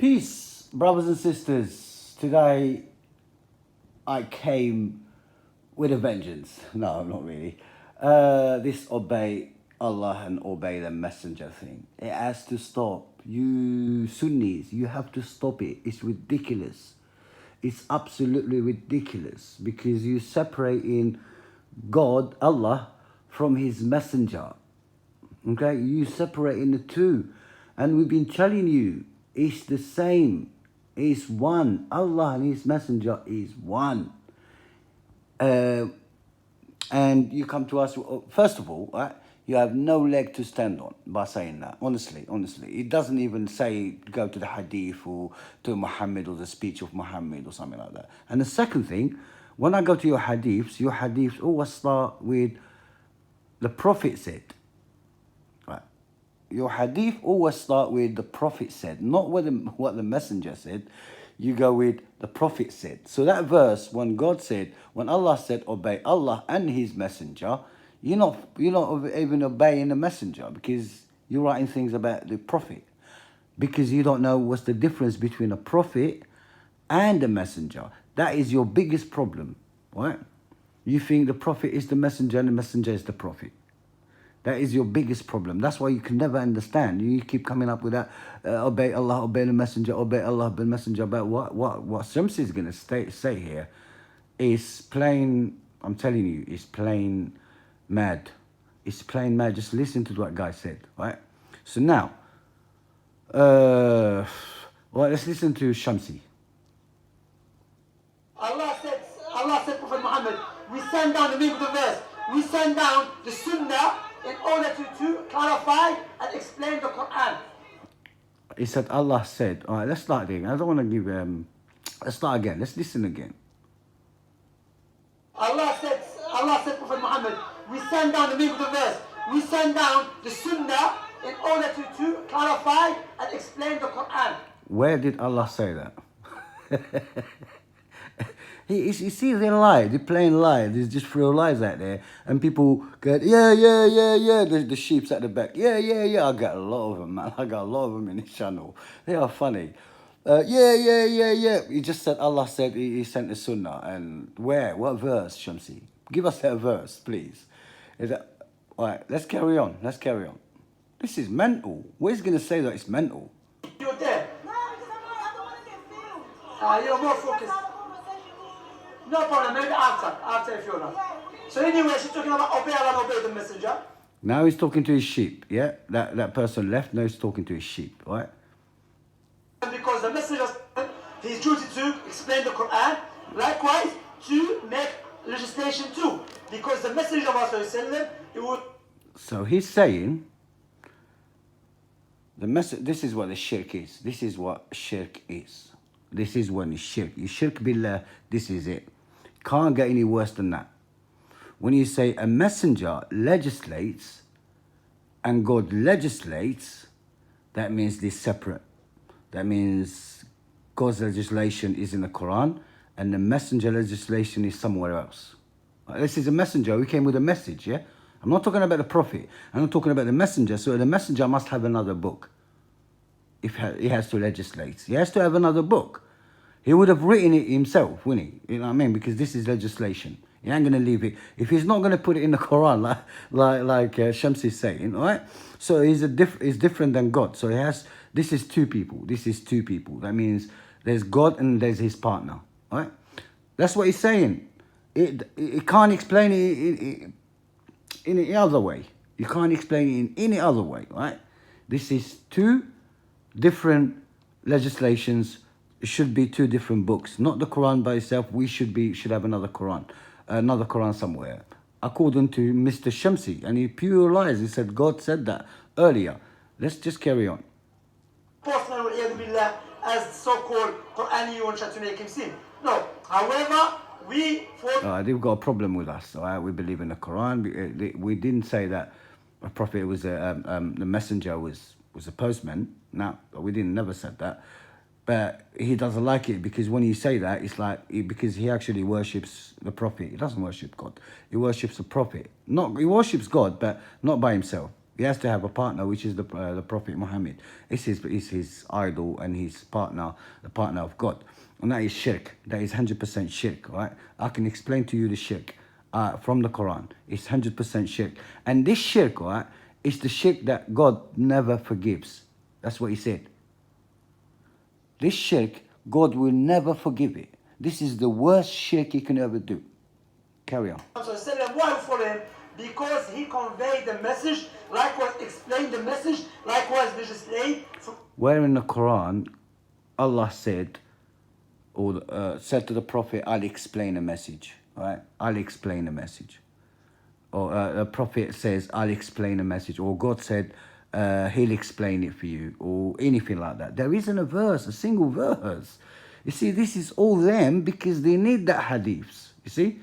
Peace, brothers and sisters. Today I came with a vengeance. No, not really. This obey Allah and obey the messenger thing. It has to stop. You Sunnis, you have to stop it. It's ridiculous. It's absolutely ridiculous because you're separating God, Allah, from his messenger. Okay, you separating the two. And we've been telling you, it's the same. It's one. Allah and his messenger is one. And you come to us, first of all, right, you have no leg to stand on by saying that. Honestly. It doesn't even say go to the hadith or to Muhammad or the speech of Muhammad or something like that. And the second thing, when I go to your hadiths always start with the Prophet said. Right. Your hadith always start with the Prophet said, not what the messenger said. You go with the Prophet said. So that verse, when Allah said, obey Allah and his messenger, you're not even obeying the messenger because you're writing things about the Prophet. Because you don't know what's the difference between a prophet and a messenger. That is your biggest problem, right? You think the Prophet is the messenger and the messenger is the Prophet. That is your biggest problem. That's why you can never understand. You keep coming up with that, obey Allah, obey the messenger, obey Allah, obey the messenger. But what Shamsi is going to say here is plain, I'm telling you, it's plain mad. It's plain mad. Just listen to what guy said, right? So now, well, let's listen to Shamsi. Allah said, Prophet Muhammad, we send down the meaning of the verse. We send down the Sunnah in order to clarify and explain the Quran. He said, Allah said, all right, let's start again. I don't want to give, let's start again. Let's listen again. Allah said, Prophet Muhammad, we send down the meaning of the verse. We send down the Sunnah in order to clarify and explain the Quran. Where did Allah say that? You see, they lie. They're playing lie. There's just real lies out there. And people go, yeah. The sheep's at the back. Yeah. I got a lot of them, man. I got a lot of them in this channel. They are funny. Yeah. He just said, Allah said he sent the Sunnah. And where? What verse, Shamsi? Give us that verse, please. All right, let's carry on. This is mental. Where's going to say that it's mental? You're there. No, because I don't want to get filmed. You're more focused. No problem, maybe after if you're not. So anyway, she's talking about obey Allah and obey the messenger. Now he's talking to his sheep, yeah? That person left, now he's talking to his sheep, right? And because the messenger, his duty to explain the Quran, likewise to make legislation too. Because the messenger of Allah, he would... So he's saying, this is what the shirk is. This is what shirk is. This is when it's shirk. You shirk billah, this is it. Can't get any worse than that. When you say a messenger legislates and God legislates, that means they're separate. That means God's legislation is in the Quran and the messenger legislation is somewhere else. This is a messenger. We came with a message, yeah? I'm not talking about the prophet. I'm not talking about the messenger. So the messenger must have another book. If he has to legislate, he has to have another book. He would have written it himself, wouldn't he? You know what I mean? Because this is legislation. He ain't going to leave it. If he's not going to put it in the Quran, like Shamsi is saying, all right? So he's different than God. So this is two people. That means there's God and there's his partner, all right? That's what he's saying. It can't explain it in any other way. You can't explain it in any other way, right? This is two different legislations. It should be two different books, not the Quran by itself. We should have another Quran somewhere, according to Mr. Shamsi, and he pure lies. He said God said that earlier. Let's just carry on. As so-called Qur'aniyun try to make him sin. No, however, they've got a problem with us. All right, we believe in the Quran. We didn't say that a prophet was the messenger was a postman. No, we never said that. But he doesn't like it because when you say that, it's like because he actually worships the prophet. He doesn't worship God. He worships the prophet. He worships God, but not by himself. He has to have a partner, which is the Prophet Muhammad. It's his idol and his partner, the partner of God. And that is shirk. That is 100% shirk, right? I can explain to you the shirk from the Quran. It's 100% shirk. And this shirk, right, is the shirk that God never forgives. That's what he said. This shirk, God will never forgive it. This is the worst shirk he can ever do. Carry on. Why follow him? Because he conveyed the message, likewise explained the message, likewise legislate. Where in the Quran, Allah said, or said to the Prophet, I'll explain a message, right? I'll explain a message. Or the Prophet says, I'll explain a message. Or God said, he'll explain it for you. Or anything like that. There isn't a verse, a single verse. You see, this is all them because they need that hadiths. You see?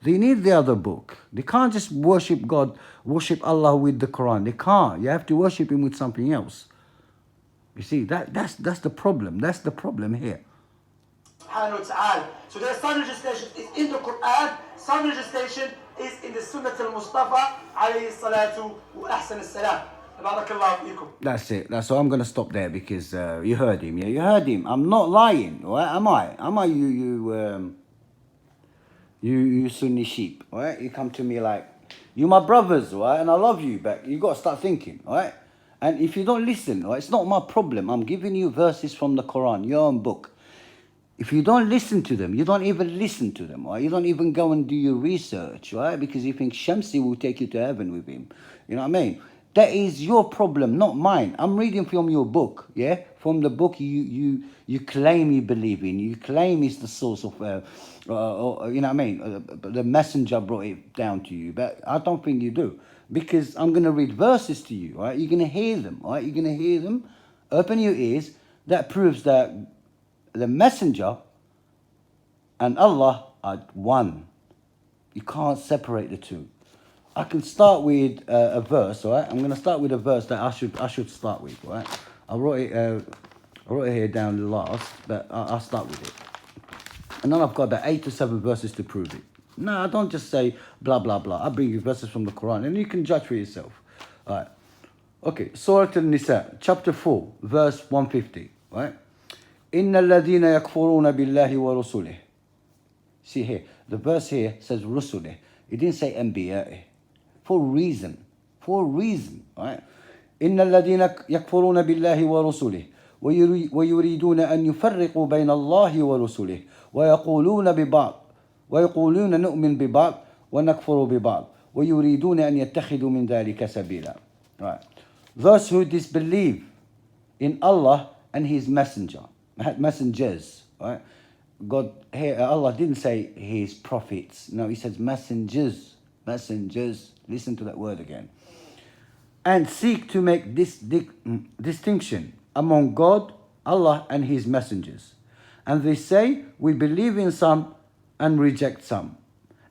They need the other book. They can't just worship God, worship Allah with the Quran. They can't. You have to worship him with something else. You see, that's the problem. That's the problem here. So there's some legislation is in the Quran, some legislation is in the Sunnah al-Mustafa alayhi salatu wa ahsan as-salam. Barakallahu feekum. That's it. That's all. I'm going to stop there because you heard him. Yeah, you heard him. I'm not lying, right? Am I? Am I you Sunni sheep, right? You come to me like, you my brothers, right? And I love you, but you got to start thinking, right? And if you don't listen, right, it's not my problem. I'm giving you verses from the Quran, your own book. If you don't listen to them, you don't even listen to them, right? You don't even go and do your research, right? Because you think Shamsi will take you to heaven with him. You know what I mean? That is your problem, not mine. I'm reading from your book, yeah? From the book you claim you believe in. You claim it's the source of, you know what I mean? The messenger brought it down to you. But I don't think you do. Because I'm going to read verses to you, right? You're going to hear them, right? You're going to hear them. Open your ears. That proves that the messenger and Allah are one. You can't separate the two. I can start with a verse, all right? I'm going to start with a verse that I should start with, all right? I wrote it here down last, but I'll start with it. And then I've got about 8 to 7 verses to prove it. No, I don't just say blah, blah, blah. I bring you verses from the Quran, and you can judge for yourself. All right. Okay, Surah An-Nisa, chapter 4, verse 150, right? إِنَّ الَّذِينَ يَكْفُرُونَ بِاللَّهِ وَرُسُلِهِ. See here, the verse here says رُسُلِهِ. It didn't say أنبيائه. For a reason, right? إن الذين يكفرون بالله ورسله ويريدون أن يفرقوا بين الله ورسله ويقولون نؤمن ببعض ونكفر ببعض ويريدون أن يتخذوا من ذلك سبيلا. Right. Those who disbelieve in Allah and His messengers, right? God here, Allah didn't say His prophets. No, He says messengers. Listen to that word again. And seek to make this distinction among God, Allah, and His messengers. And they say, we believe in some and reject some,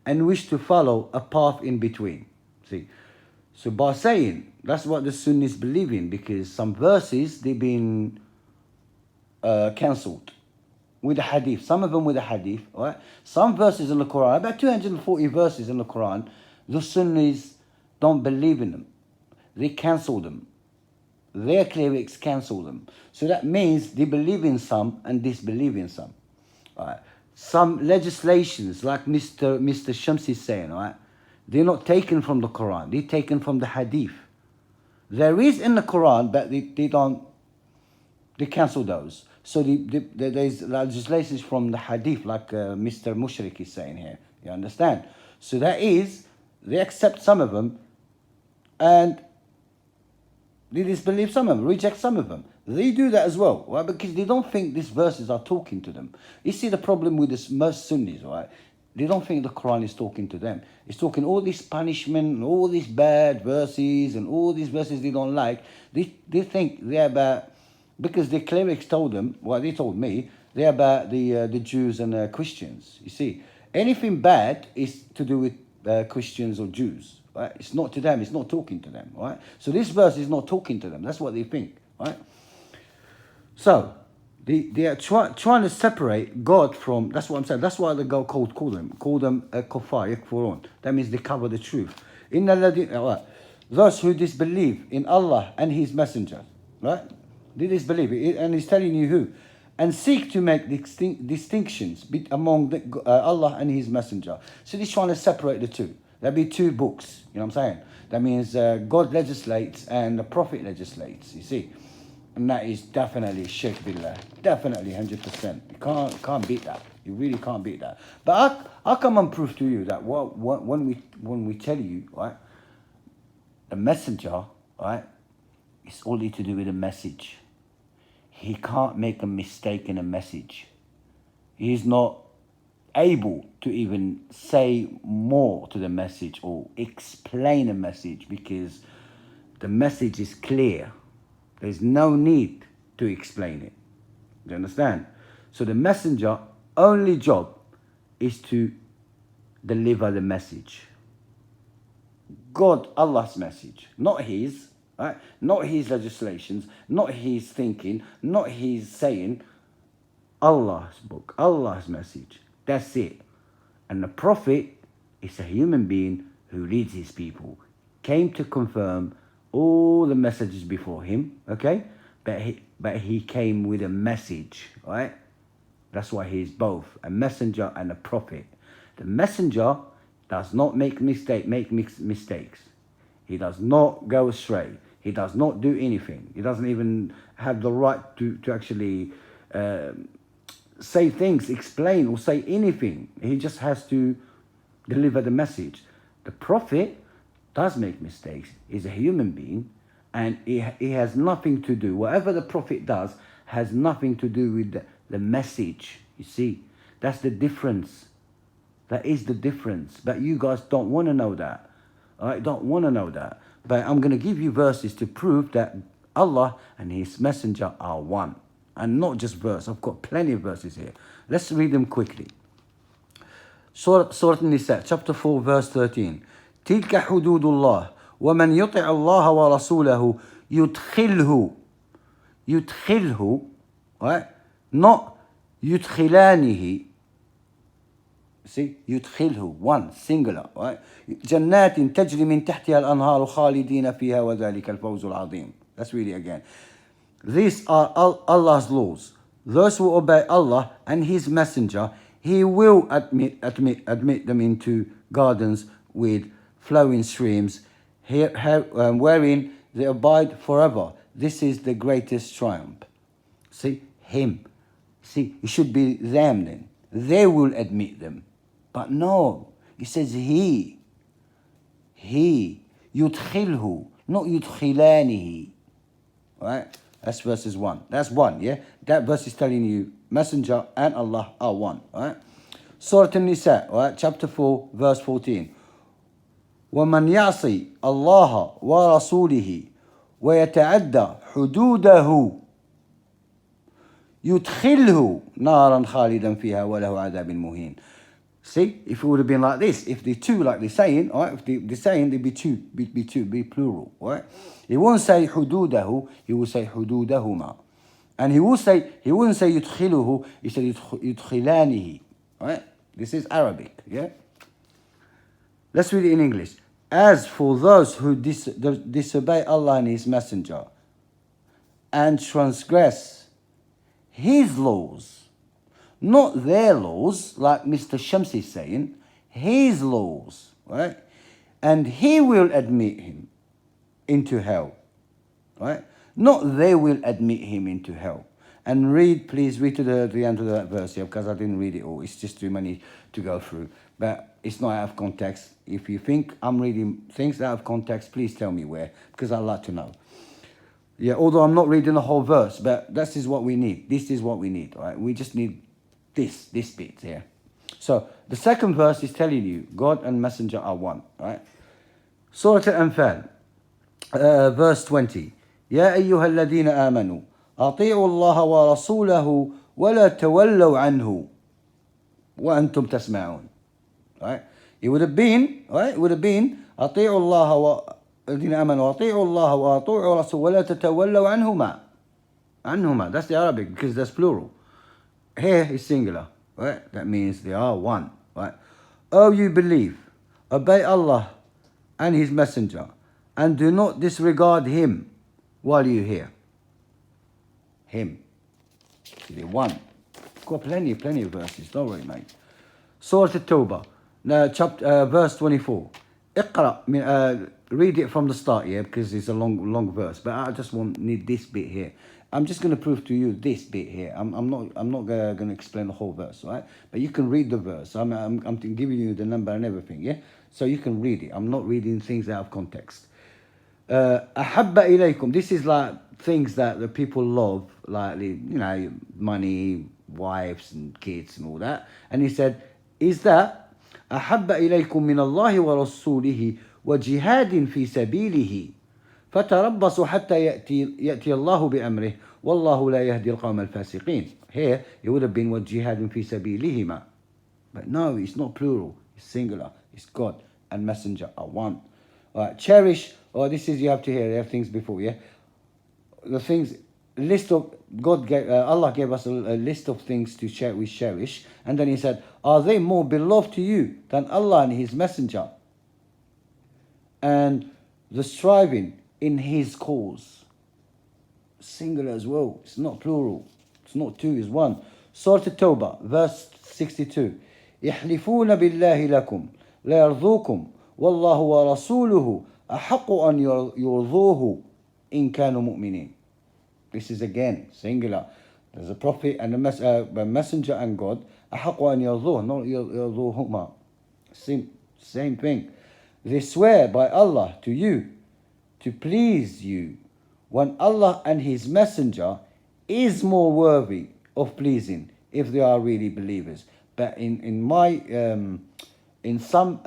and wish to follow a path in between. See, so by saying, that's what the Sunnis believe in, because some verses, they've been cancelled with a hadith. Some of them with a hadith, right? Some verses in the Quran, about 240 verses in the Quran, the Sunnis don't believe in them. They cancel them. Their clerics cancel them. So that means they believe in some and disbelieve in some. Right. Some legislations, like Mr. Shamsi is saying, right? They're not taken from the Quran. They're taken from the hadith. There is in the Quran, but they cancel those. So there's legislations from the hadith, like Mr. Mushrik is saying here. You understand? So that is, they accept some of them, and they disbelieve some of them, reject some of them. They do that as well, right? Because they don't think these verses are talking to them. You see the problem with this, most Sunnis, right? They don't think the Quran is talking to them. It's talking all this punishment, and all these bad verses, and all these verses they don't like. They think they're about, because the clerics told them, well, they told me, they're about the Jews and Christians. You see, anything bad is to do with Christians or Jews, right? It's not to them. It's not talking to them, right? So this verse is not talking to them. That's what they think, right? So they are trying to separate God from. That's what I'm saying. That's why they call them kuffar, yakfurun. That means they cover the truth. Inna alladhina, those who disbelieve in Allah and His Messenger, right? They disbelieve, and He's telling you who, and seek to make distinctions among Allah and His Messenger. So He's trying to separate the two. There'll be two books. You know what I'm saying? That means God legislates and the Prophet legislates. You see, and that is definitely shirk billah. Definitely 100%. You can't beat that. You really can't beat that. But I come and prove to you that when we tell you, right, the messenger, right, it's only to do with a message. He can't make a mistake in a message. He's not able to even say more to the message or explain a message because the message is clear. There's no need to explain it. Do you understand? So the messenger only job is to deliver the message. God, Allah's message, not his, right? Not his legislations, not his thinking, not his saying. Allah's book, Allah's message. That's it. And the Prophet is a human being who leads his people. Came to confirm all the messages before him, okay? But he came with a message, right? That's why he is both a messenger and a prophet. The messenger does not make mistakes. He does not go astray. He does not do anything. He doesn't even have the right to actually say things, explain or say anything. He just has to deliver the message. The prophet does make mistakes. He's a human being and he has nothing to do. Whatever the prophet does has nothing to do with the message. You see, that's the difference. That is the difference. But you guys don't want to know that. All right, don't want to know that. But I'm going to give you verses to prove that Allah and His Messenger are one. And not just verse. I've got plenty of verses here. Let's read them quickly. Surah An-Nisa, chapter 4, verse 13. تلك حدود الله ومن يطع الله ورسوله يدخله, right? Not يدخلانه. See, يدخله, one, singular, right? جنات تجري من تحتها الأنهار خالدين فيها وذلك الفوز العظيم. Let's read it again. These are Allah's laws. Those who obey Allah and His Messenger, He will admit them into gardens with flowing streams, wherein they abide forever. This is the greatest triumph. See, Him. See, it should be them then. They will admit them. But no, it says He. يدخله, not يدخلانه. Right? That's verses 1. That's 1, yeah? That verse is telling you Messenger and Allah are one, right? Surah An-Nisa, right? Chapter 4, verse 14. وَمَنْ يَعْصِي اللَّهَ وَرَسُولِهِ وَيَتَعَدَّى حُدُودَهُ يُدْخِلْهُ نَارًا خَالِدًا فِيهَا وَلَهُ عَذَابٍ مُهِينٌ. See, if it would have been like this, if the two, like they're saying, right? If they're saying, they'd be plural, right? He won't say حدوده, he will say حدودهما. And he wouldn't say يدخله, he said يدخلانه, right? This is Arabic, yeah? Let's read it in English. As for those who disobey Allah and His Messenger and transgress His laws, not their laws, like Mr. Shamsi is saying, His laws, right? And He will admit him into hell, right? Not they will admit him into hell. And please read to the end of that verse here, because I didn't read it all. It's just too many to go through. But it's not out of context. If you think I'm reading things out of context, please tell me where, because I'd like to know. Yeah, although I'm not reading the whole verse, but this is what we need. This is what we need, right? We just need this bit here. So the second verse is telling you God and Messenger are one, right? Surah Al-Anfal, verse 20. يا أيها الذين آمنوا أطيعوا الله ورسوله ولا تولوا عنه وأنتم تسمعون. Right? It would have been, right? It would have been أطيعوا الله الذين آمنوا أطيعوا الله وأطيعوا الرسول ولا تتولوا عنهما. That's the Arabic, because that's plural. Here is singular, right? That means they are one, right? Oh, you believe, obey Allah and His Messenger, and do not disregard him while you hear. Him. The one. Got plenty of verses, don't worry, mate. Surah At-Tawbah, verse 24. Iqra, read it from the start, yeah, because it's a long verse. But I just need this bit here. I'm just going to prove to you this bit here. I'm not going to explain the whole verse, right? But you can read the verse. I'm giving you the number and everything, yeah. So you can read it. I'm not reading things out of context. Ahabba ilaykum. This is like things that the people love, like, you know, money, wives and kids and all that. And he said, is that ahabba ilaykum min Allahi wa rasulihi wa jihadin fi sabilihi فتربصوا حتى يأتي الله بأمره والله لا يهدي القوم الفاسقين. Here it would have been وجهاد في سبيلهما, but no, it's not plural, it's singular. It's God and messenger are one. Cherish, this is, you have to hear, they have things before, yeah. The things, list of Allah gave us a list of things to cherish, and then he said, are they more beloved to you than Allah and his messenger? And the striving in his cause, singular as well, it's not plural, it's not two, it's one. Surah At-Tawbah, verse 62. يحلفون بالله لكم لا يرضوكم والله ورسوله أحق أن يرضوه إن كانوا مؤمنين. This is again singular. There's a prophet and a messenger and God. أحق أن يرضوه, not يرضوهما. Same thing. They swear by Allah to you to please you when Allah and his messenger is more worthy of pleasing if they are really believers. But in some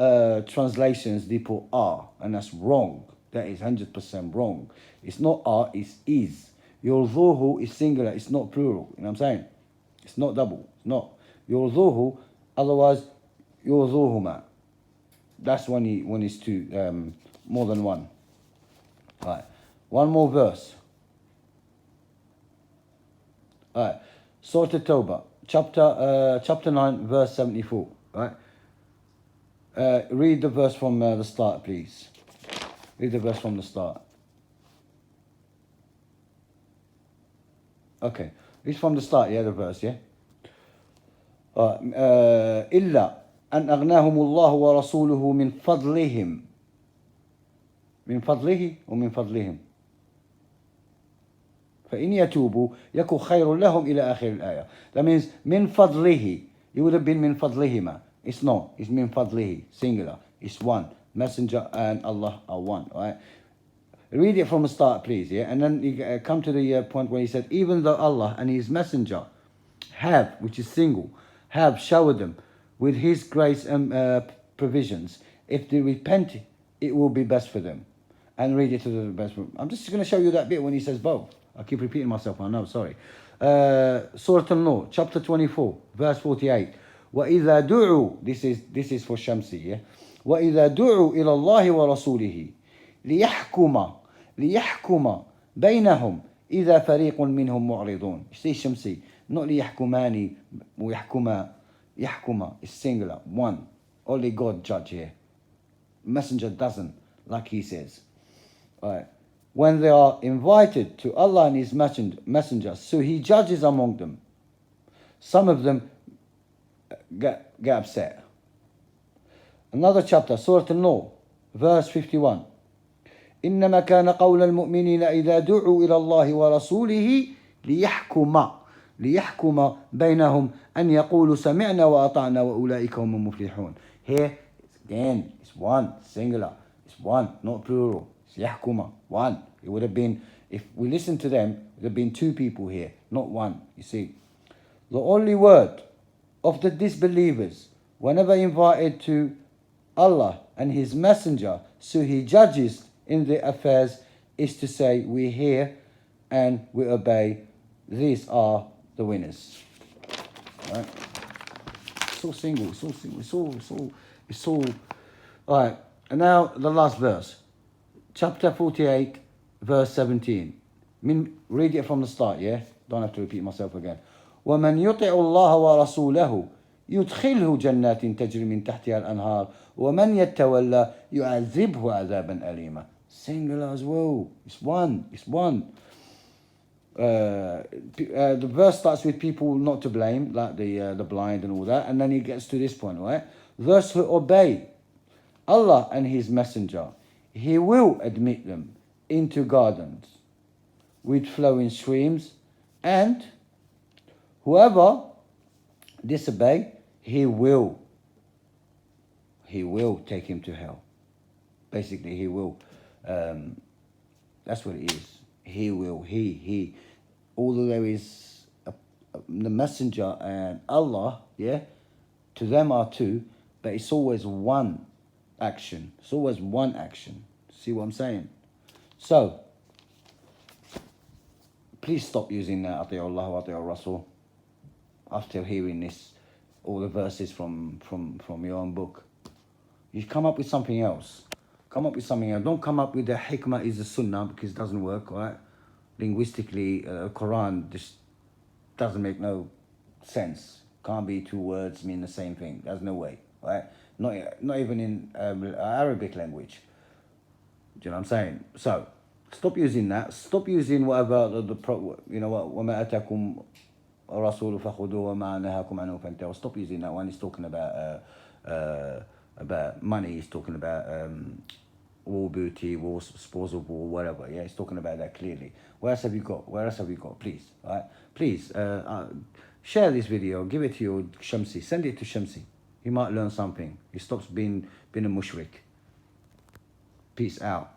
translations they put are, and that's wrong. That is 100% wrong. It's not are, it's is. Yurduhu is singular, it's not plural. You know what I'm saying? It's not double. It's not. Yurduhu, otherwise yurduhuma. That's when it's two, more than one. Right. One more verse. Right. Surah At-Tawbah, chapter 9, verse 74. Right. Read the verse from the start, please. Read the verse from the start. Okay. Read from the start, yeah, the verse, yeah. إلا أن أغناهم الله ورسوله من فضلهم. من فضله ومن فضلهم. فإن يتوبوا يكن خير لهم إلى آخر الآية. That means من فضله. It would have been من فضلهما. It's not. It's من فضله. Singular. It's one. Messenger and Allah are one. All right. Read it from the start, please. Yeah. And then you come to the point where he said, even though Allah and his messenger have, which is single, have showered them with his grace and provisions, if they repent, it will be best for them. And read it to the best. I'm just going to show you that bit when he says both. I keep repeating myself. I know, sorry. Surah An-Nur, chapter 24, verse 48. وَإِذَا دُعُوا, this is for Shamsi, yeah? وَإِذَا دُعُوا إِلَى اللَّهِ وَرَسُولِهِ لِيَحْكُمَ بَيْنَهُمْ إِذَا فَرِيقٌ مِّنْهُمْ مُعْرِضُونَ. You see Shamsi, not لِيَحْكُمَانِ يَحْكُمَ is singular, one. Only God judge here. Messenger doesn't, like he says. Right. When they are invited to Allah and his messenger, so he judges among them. Some of them get upset. Another chapter, Surah An-Nur, verse 51. إنما كان قول المؤمنين إذا دعوا إلى الله ورسوله ليحكم بينهم أن يقولوا سمعنا وأطعنا وأولئك هم المفلحون. Here, again, it's one, singular. It's one, not plural. It's يحكم, one. It would have been, if we listen to them, it would have been two people here, not one. You see, the only word of the disbelievers, whenever invited to Allah and his messenger, so he judges in their affairs, is to say, we hear and we obey. These are the winners. Right? It's all single. It's all single. It's all. All right. And now the last verse, chapter 48, verse 17. Read it from the start. Yeah. Don't have to repeat myself again. ومن يطع الله ورسوله يدخله جنات تجري من تحتها الأنهار ومن يتولى يعذبه عذابا أليما. Singular as well. It's one. It's one. The verse starts with people not to blame, like the blind and all that, and then he gets to this point, right? Those who obey Allah and His Messenger, He will admit them into gardens with flowing streams, and whoever disobey, He will take him to hell. Basically, He will. That's what it is. He will. He. Although there is the Messenger and Allah, yeah, to them are two, but it's always one action. It's always one action. See what I'm saying? So, please stop using that Ati'u Allah wa Ati'u Rasul after hearing this, all the verses from your own book. You come up with something else. Come up with something else. Don't come up with the hikmah is the sunnah, because it doesn't work, right? Linguistically, Quran just doesn't make no sense. Can't be two words mean the same thing. There's no way, right? Not even in Arabic language. Do you know what I'm saying? So, stop using that. Stop using whatever you know what. وَمَا أَتَاكُمْ الرَّسُولُ فَخُذُوهُ وَمَا نَهَاكُمْ عَنْهُ فَانْتَهُوا. Stop using that one. It's talking about money. He's talking about war booty, war, spoils of war, whatever. Yeah, he's talking about that clearly. Where else have you got? Where else have you got? Please, all right? Please, share this video. Give it to your Shamsi. Send it to Shamsi. He might learn something. He stops being a mushrik. Peace out.